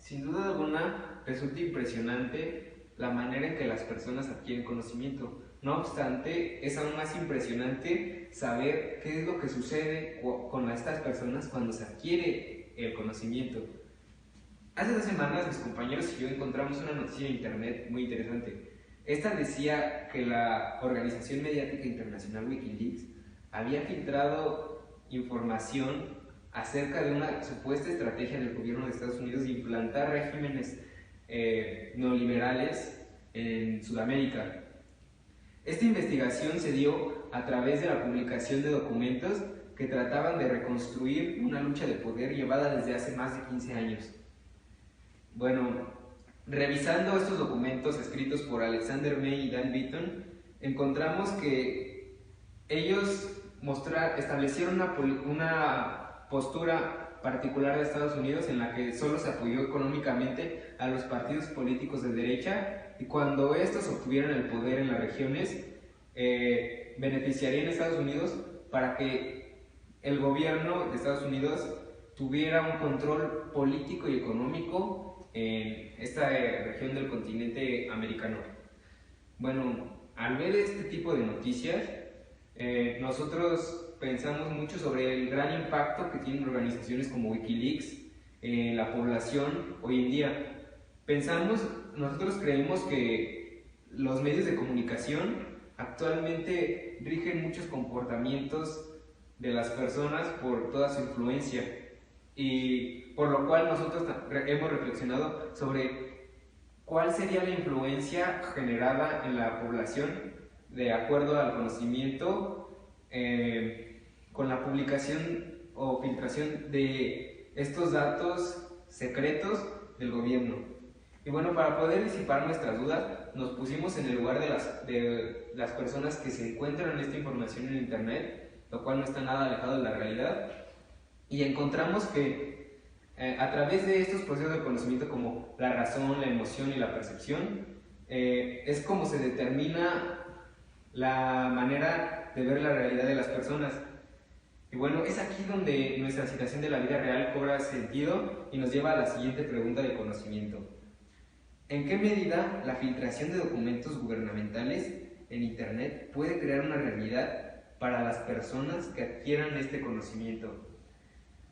Sin duda alguna, resulta impresionante la manera en que las personas adquieren conocimiento. No obstante, es aún más impresionante saber qué es lo que sucede con estas personas cuando se adquiere el conocimiento. Hace 2 semanas mis compañeros y yo encontramos una noticia en internet muy interesante. Esta decía que la organización mediática internacional Wikileaks había filtrado información acerca de una supuesta estrategia del gobierno de Estados Unidos de implantar regímenes neoliberales en Sudamérica. Esta investigación se dio a través de la publicación de documentos que trataban de reconstruir una lucha de poder llevada desde hace más de 15 años. Bueno, revisando estos documentos escritos por Alexander May y Dan Beaton, encontramos que ellos establecieron una postura particular de Estados Unidos en la que solo se apoyó económicamente a los partidos políticos de derecha, y cuando estos obtuvieran el poder en las regiones, beneficiarían a Estados Unidos para que el gobierno de Estados Unidos tuviera un control político y económico en esta región del continente americano. Bueno, al ver este tipo de noticias, nosotros pensamos mucho sobre el gran impacto que tienen organizaciones como Wikileaks en la población hoy en día. Nosotros creemos que los medios de comunicación actualmente rigen muchos comportamientos de las personas por toda su influencia, y por lo cual nosotros hemos reflexionado sobre cuál sería la influencia generada en la población de acuerdo al conocimiento con la publicación o filtración de estos datos secretos del gobierno. Y bueno, para poder disipar nuestras dudas, nos pusimos en el lugar de las personas que se encuentran esta información en internet, lo cual no está nada alejado de la realidad, y encontramos que a través de estos procesos de conocimiento como la razón, la emoción y la percepción, es como se determina la manera de ver la realidad de las personas. Y bueno, es aquí donde nuestra situación de la vida real cobra sentido y nos lleva a la siguiente pregunta de conocimiento. ¿En qué medida la filtración de documentos gubernamentales en internet puede crear una realidad para las personas que adquieran este conocimiento?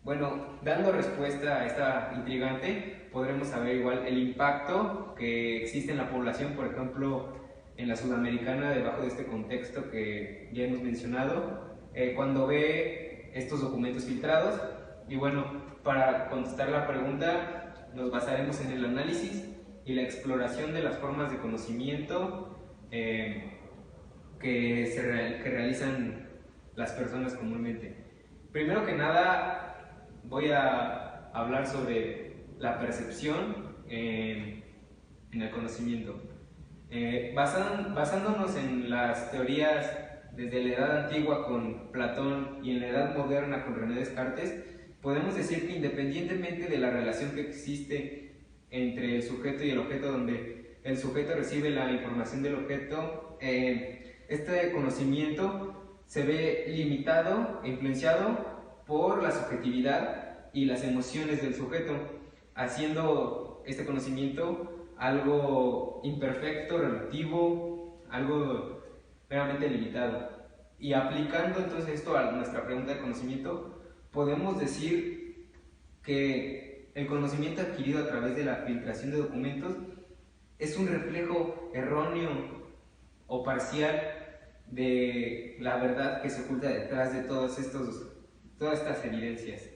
Bueno, dando respuesta a esta intrigante, podremos saber igual el impacto que existe en la población, por ejemplo, en la sudamericana, debajo de este contexto que ya hemos mencionado, cuando ve estos documentos filtrados. Y bueno, para contestar la pregunta, nos basaremos en el análisis y la exploración de las formas de conocimiento que realizan las personas comúnmente. Primero que nada, voy a hablar sobre la percepción en el conocimiento. Basándonos en las teorías desde la edad antigua con Platón y en la edad moderna con René Descartes, podemos decir que independientemente de la relación que existe entre el sujeto y el objeto, donde el sujeto recibe la información del objeto, este conocimiento se ve limitado e influenciado por la subjetividad y las emociones del sujeto, haciendo este conocimiento algo imperfecto, relativo, algo meramente limitado. Y aplicando entonces esto a nuestra pregunta de conocimiento, podemos decir que el conocimiento adquirido a través de la filtración de documentos es un reflejo erróneo o parcial de la verdad que se oculta detrás de todas estas evidencias.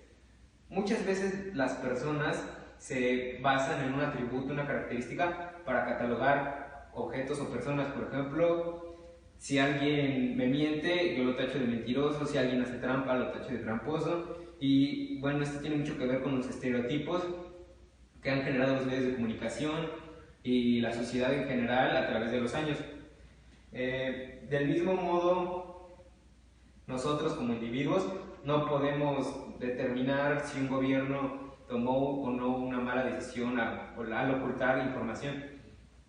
Muchas veces las personas se basan en un atributo, una característica para catalogar objetos o personas. Por ejemplo, si alguien me miente, yo lo tacho de mentiroso; si alguien hace trampa, lo tacho de tramposo. Y bueno, esto tiene mucho que ver con los estereotipos que han generado los medios de comunicación y la sociedad en general a través de los años. Del mismo modo, nosotros como individuos no podemos determinar si un gobierno tomó o no una mala decisión al ocultar información.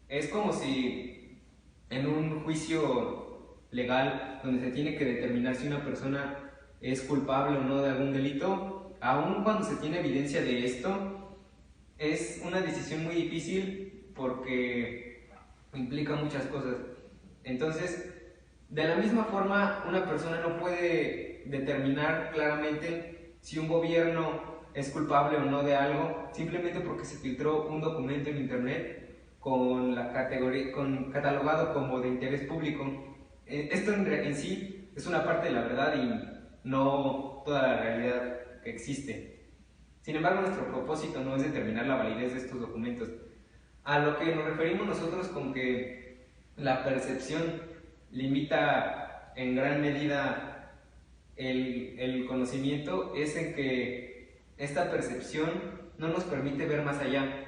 Es como si en un juicio legal donde se tiene que determinar si una persona es culpable o no de algún delito, aun cuando se tiene evidencia de esto, Es una decisión muy difícil porque implica muchas cosas. Entonces, de la misma forma, una persona no puede determinar claramente si un gobierno es culpable o no de algo simplemente porque se filtró un documento en internet con la categoría, catalogado como de interés público. Esto en sí es una parte de la verdad y no toda la realidad que existe. Sin embargo, nuestro propósito no es determinar la validez de estos documentos. A lo que nos referimos nosotros con que la percepción limita en gran medida el conocimiento es en que esta percepción no nos permite ver más allá.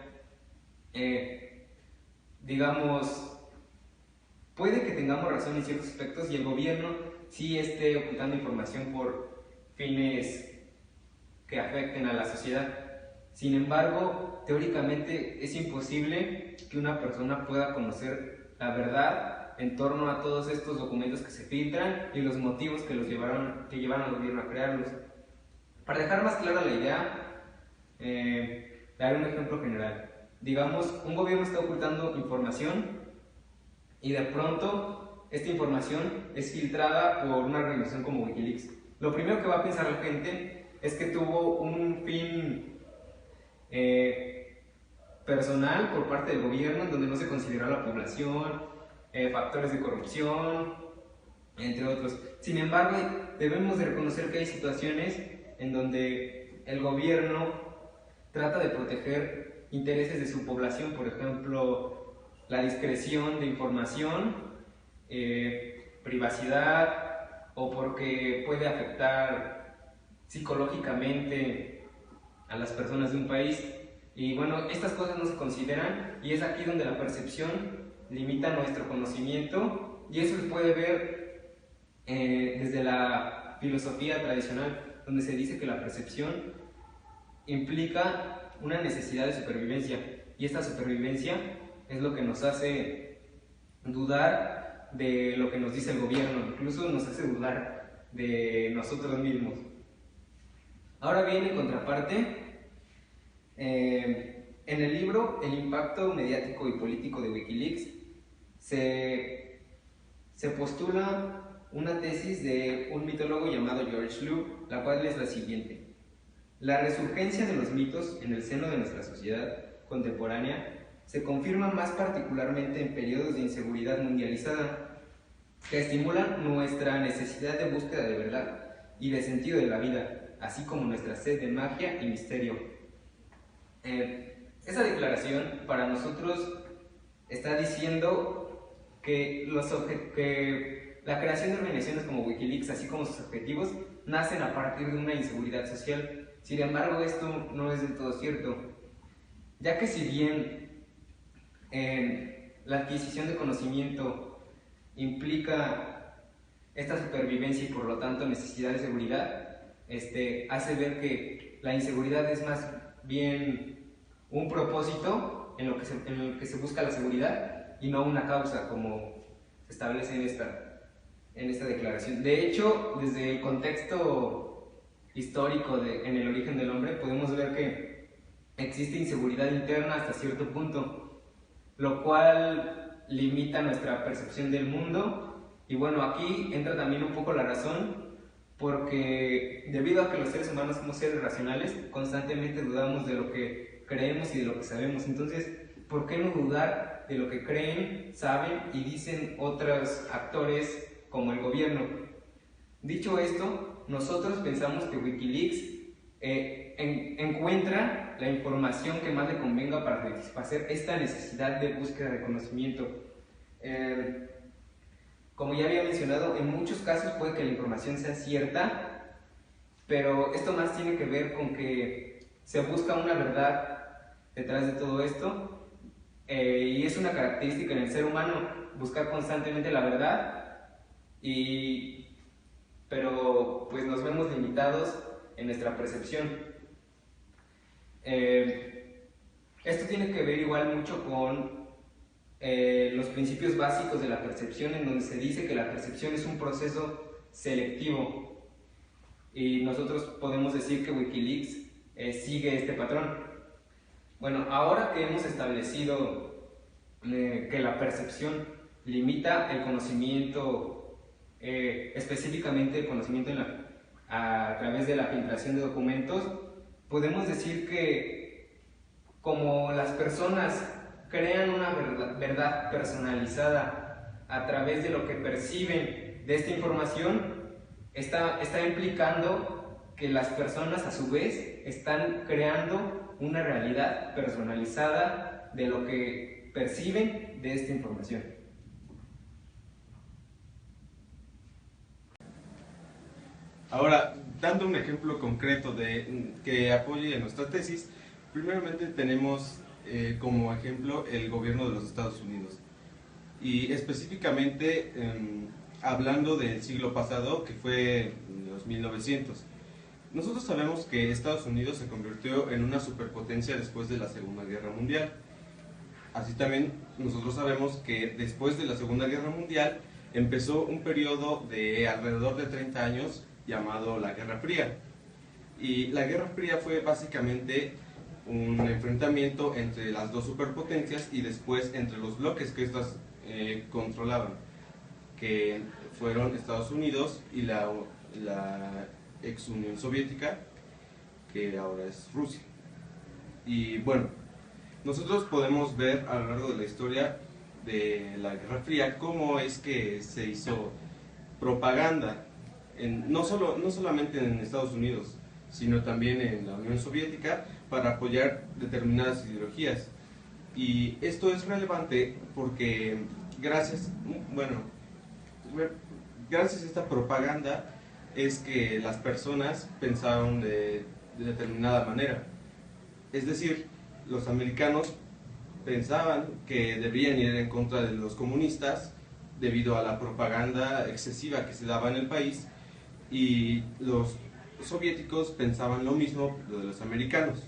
Digamos, puede que tengamos razón en ciertos aspectos y el gobierno sí esté ocultando información por fines que afecten a la sociedad. Sin embargo, teóricamente es imposible que una persona pueda conocer la verdad en torno a todos estos documentos que se filtran y los motivos que llevaron al gobierno a crearlos. Para dejar más clara la idea, daré un ejemplo general. Digamos, un gobierno está ocultando información y de pronto esta información es filtrada por una organización como Wikileaks. Lo primero que va a pensar la gente es que tuvo un fin personal por parte del gobierno en donde no se consideró a la población, factores de corrupción, entre otros. Sin embargo, debemos de reconocer que hay situaciones en donde el gobierno trata de proteger intereses de su población, por ejemplo, la discreción de información, privacidad, o porque puede afectar psicológicamente a las personas de un país. Y bueno, estas cosas no se consideran y es aquí donde la percepción limita nuestro conocimiento, y eso se puede ver desde la filosofía tradicional, donde se dice que la percepción implica una necesidad de supervivencia, y esta supervivencia es lo que nos hace dudar de lo que nos dice el gobierno, incluso nos hace dudar de nosotros mismos. Ahora bien, en contraparte, en el libro El impacto mediático y político de Wikileaks se postula una tesis de un mitólogo llamado George Liu, la cual es la siguiente: la resurgencia de los mitos en el seno de nuestra sociedad contemporánea se confirma más particularmente en periodos de inseguridad mundializada, que estimulan nuestra necesidad de búsqueda de verdad y de sentido de la vida, así como nuestra sed de magia y misterio. Esa declaración para nosotros está diciendo que la creación de organizaciones como Wikileaks, así como sus objetivos, nacen a partir de una inseguridad social. Sin embargo, esto no es del todo cierto, ya que si bien la adquisición de conocimiento implica esta supervivencia y por lo tanto necesidad de seguridad, hace ver que la inseguridad es más bien un propósito en el que se busca la seguridad y no una causa, como se establece en esta declaración. De hecho, desde el contexto histórico en el origen del hombre, podemos ver que existe inseguridad interna hasta cierto punto, lo cual limita nuestra percepción del mundo. Y bueno, aquí entra también un poco la razón, porque debido a que los seres humanos somos seres racionales, constantemente dudamos de lo que creemos y de lo que sabemos. Entonces, ¿por qué no dudar de lo que creen, saben y dicen otros actores como el gobierno? Dicho esto, nosotros pensamos que Wikileaks encuentra la información que más le convenga para satisfacer esta necesidad de búsqueda de conocimiento. Como ya había mencionado, en muchos casos puede que la información sea cierta, pero esto más tiene que ver con que se busca una verdad detrás de todo esto, y es una característica en el ser humano buscar constantemente la verdad, pero pues nos vemos limitados en nuestra percepción. Esto tiene que ver igual mucho con los principios básicos de la percepción, en donde se dice que la percepción es un proceso selectivo, y nosotros podemos decir que Wikileaks sigue este patrón. Bueno, ahora que hemos establecido que la percepción limita el conocimiento, específicamente el conocimiento a través de la filtración de documentos, podemos decir que como las personas crean una verdad personalizada a través de lo que perciben de esta información, está implicando que las personas a su vez están creando una realidad personalizada de lo que perciben de esta información. Ahora, dando un ejemplo concreto que apoye nuestra tesis, primeramente tenemos como ejemplo el gobierno de los Estados Unidos. Y específicamente hablando del siglo pasado, que fue los 1900. Nosotros sabemos que Estados Unidos se convirtió en una superpotencia después de la Segunda Guerra Mundial. Así también nosotros sabemos que después de la Segunda Guerra Mundial empezó un periodo de alrededor de 30 años llamado la Guerra Fría. Y la Guerra Fría fue básicamente un enfrentamiento entre las dos superpotencias y después entre los bloques que estas controlaban, que fueron Estados Unidos y la ex Unión Soviética, que ahora es Rusia. Y bueno, nosotros podemos ver a lo largo de la historia de la Guerra Fría cómo es que se hizo propaganda, no solamente en Estados Unidos, sino también en la Unión Soviética, para apoyar determinadas ideologías. Y esto es relevante porque gracias a esta propaganda es que las personas pensaron de determinada manera. Es decir, los americanos pensaban que debían ir en contra de los comunistas debido a la propaganda excesiva que se daba en el país, y los soviéticos pensaban lo mismo de los americanos.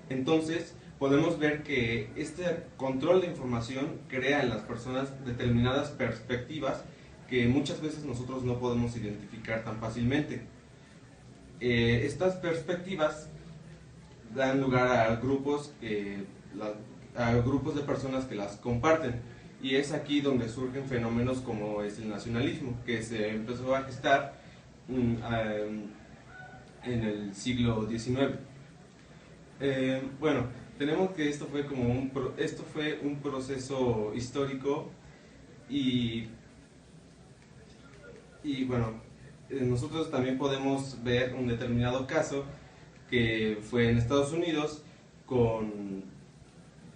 Entonces podemos ver que este control de información crea en las personas determinadas perspectivas que muchas veces nosotros no podemos identificar tan fácilmente. Estas perspectivas dan lugar a grupos de personas que las comparten, y es aquí donde surgen fenómenos como es el nacionalismo, que se empezó a gestar en el siglo XIX. Bueno, tenemos que esto fue un proceso histórico, y bueno, nosotros también podemos ver un determinado caso que fue en Estados Unidos con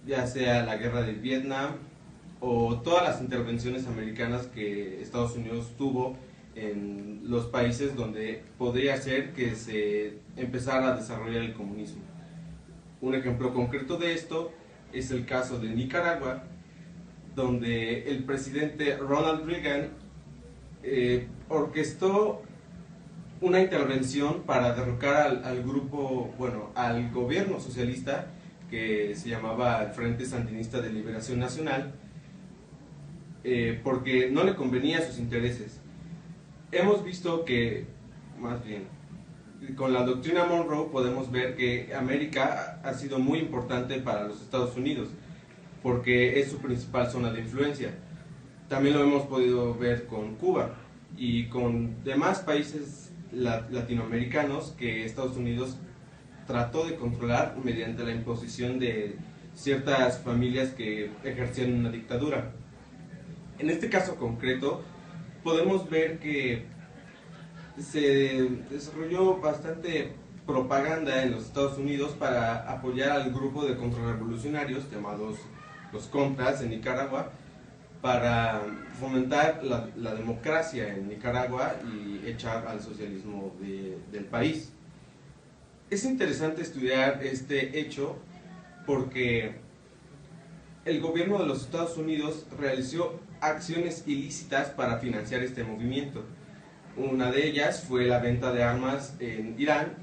ya sea la guerra de Vietnam o todas las intervenciones americanas que Estados Unidos tuvo en los países donde podría ser que se empezara a desarrollar el comunismo. Un ejemplo concreto de esto es el caso de Nicaragua, donde el presidente Ronald Reagan orquestó una intervención para derrocar al gobierno socialista que se llamaba el Frente Sandinista de Liberación Nacional, porque no le convenía a sus intereses. Hemos visto que, más bien, con la doctrina Monroe podemos ver que América ha sido muy importante para los Estados Unidos, porque es su principal zona de influencia. También lo hemos podido ver con Cuba y con demás países latinoamericanos que Estados Unidos trató de controlar mediante la imposición de ciertas familias que ejercían una dictadura. En este caso concreto, podemos ver que se desarrolló bastante propaganda en los Estados Unidos para apoyar al grupo de contrarrevolucionarios llamados los Contras en Nicaragua, para fomentar la democracia en Nicaragua y echar al socialismo del país. Es interesante estudiar este hecho porque el gobierno de los Estados Unidos realizó acciones ilícitas para financiar este movimiento. Una de ellas fue la venta de armas en Irán,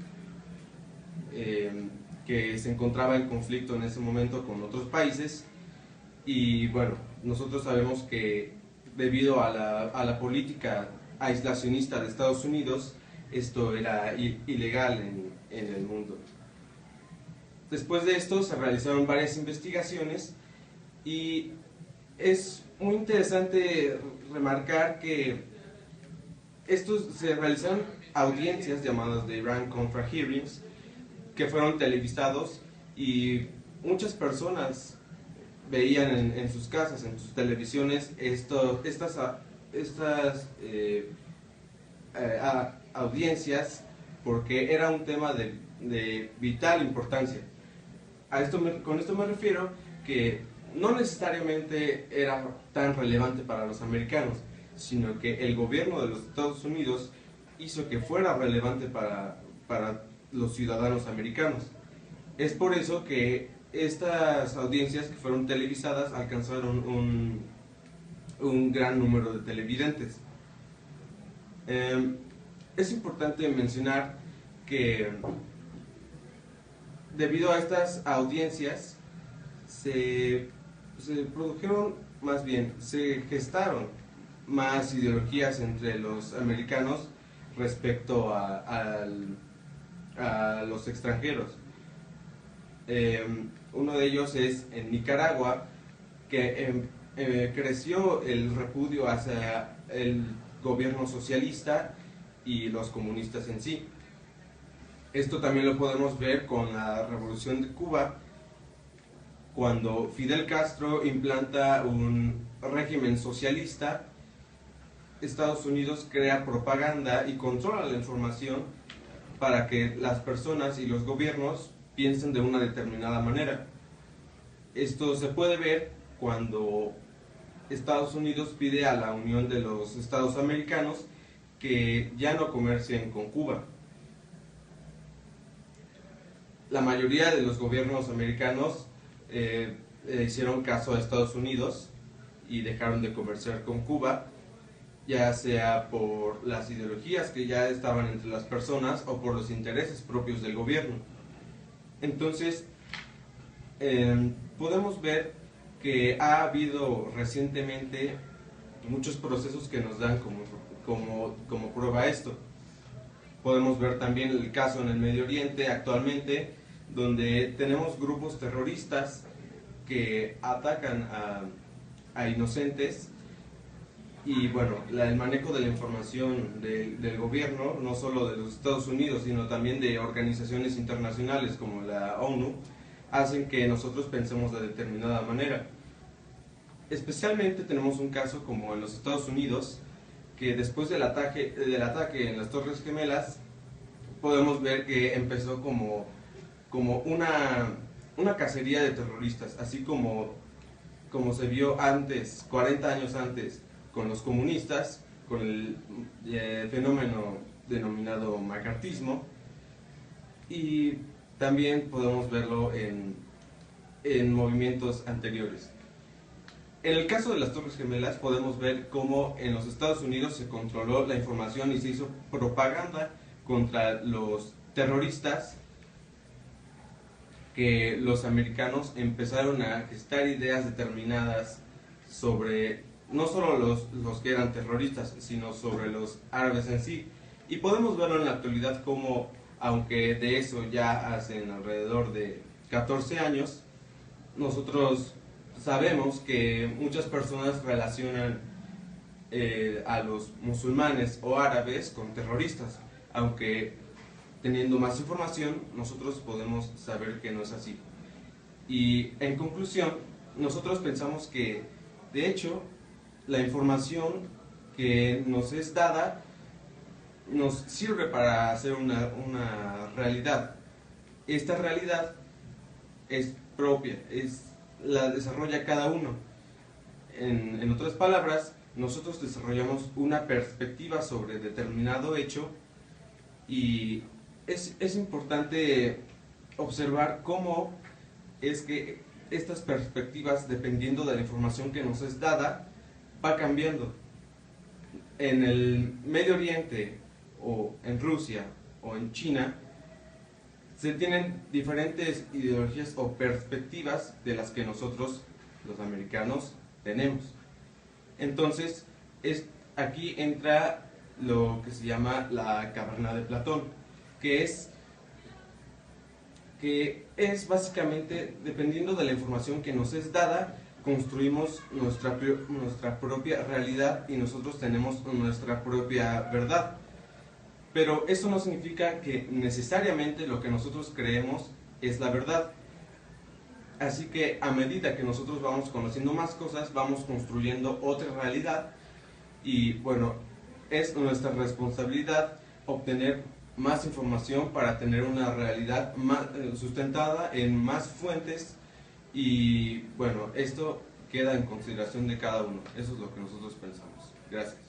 que se encontraba en conflicto en ese momento con otros países. Y bueno, nosotros sabemos que debido a la política aislacionista de Estados Unidos, esto era ilegal en el mundo. Después de esto se realizaron varias investigaciones y es muy interesante remarcar que estos se realizaron audiencias llamadas de Iran Contra Hearings que fueron televisados y muchas personas veían en sus casas, en sus televisiones, estas audiencias porque era un tema de vital importancia. Con esto me refiero que no necesariamente era tan relevante para los americanos, sino que el gobierno de los Estados Unidos hizo que fuera relevante para los ciudadanos americanos. Es por eso que estas audiencias que fueron televisadas alcanzaron un gran número de televidentes. Es importante mencionar que debido a estas audiencias se produjeron, más bien, se gestaron más ideologías entre los americanos respecto a los extranjeros. Uno de ellos es en Nicaragua, que creció el repudio hacia el gobierno socialista y los comunistas en sí. Esto también lo podemos ver con la Revolución de Cuba, cuando Fidel Castro implanta un régimen socialista. Estados Unidos crea propaganda y controla la información para que las personas y los gobiernos piensen de una determinada manera. Esto se puede ver cuando Estados Unidos pide a la Unión de los Estados Americanos que ya no comercien con Cuba. La mayoría de los gobiernos americanos hicieron caso a Estados Unidos y dejaron de comerciar con Cuba, ya sea por las ideologías que ya estaban entre las personas o por los intereses propios del gobierno. Entonces, podemos ver que ha habido recientemente muchos procesos que nos dan como prueba esto. Podemos ver también el caso en el Medio Oriente actualmente, donde tenemos grupos terroristas que atacan a inocentes. Y bueno, el manejo de la información del gobierno, no solo de los Estados Unidos, sino también de organizaciones internacionales como la ONU, hacen que nosotros pensemos de determinada manera. Especialmente tenemos un caso como en los Estados Unidos, que después del ataque en las Torres Gemelas, podemos ver que empezó como una cacería de terroristas, así como se vio antes, 40 años antes, con los comunistas, con el fenómeno denominado macartismo, y también podemos verlo en movimientos anteriores. En el caso de las Torres Gemelas podemos ver cómo en los Estados Unidos se controló la información y se hizo propaganda contra los terroristas, que los americanos empezaron a gestar ideas determinadas sobre no solo los que eran terroristas, sino sobre los árabes en sí. Y podemos verlo en la actualidad como, aunque de eso ya hacen alrededor de 14 años, nosotros sabemos que muchas personas relacionan a los musulmanes o árabes con terroristas, aunque teniendo más información nosotros podemos saber que no es así. Y en conclusión, nosotros pensamos que de hecho la información que nos es dada nos sirve para hacer una realidad. Esta realidad es propia, la desarrolla cada uno. En otras palabras, nosotros desarrollamos una perspectiva sobre determinado hecho, y es importante observar cómo es que estas perspectivas, dependiendo de la información que nos es dada, va cambiando. En el Medio Oriente, o en Rusia, o en China, se tienen diferentes ideologías o perspectivas de las que nosotros, los americanos, tenemos. Entonces, aquí entra lo que se llama la caverna de Platón, que es que es básicamente, dependiendo de la información que nos es dada, construimos nuestra propia realidad y nosotros tenemos nuestra propia verdad. Pero eso no significa que necesariamente lo que nosotros creemos es la verdad. Así que a medida que nosotros vamos conociendo más cosas, vamos construyendo otra realidad y bueno, es nuestra responsabilidad obtener más información para tener una realidad más sustentada en más fuentes y bueno, esto queda en consideración de cada uno. Eso es lo que nosotros pensamos. Gracias.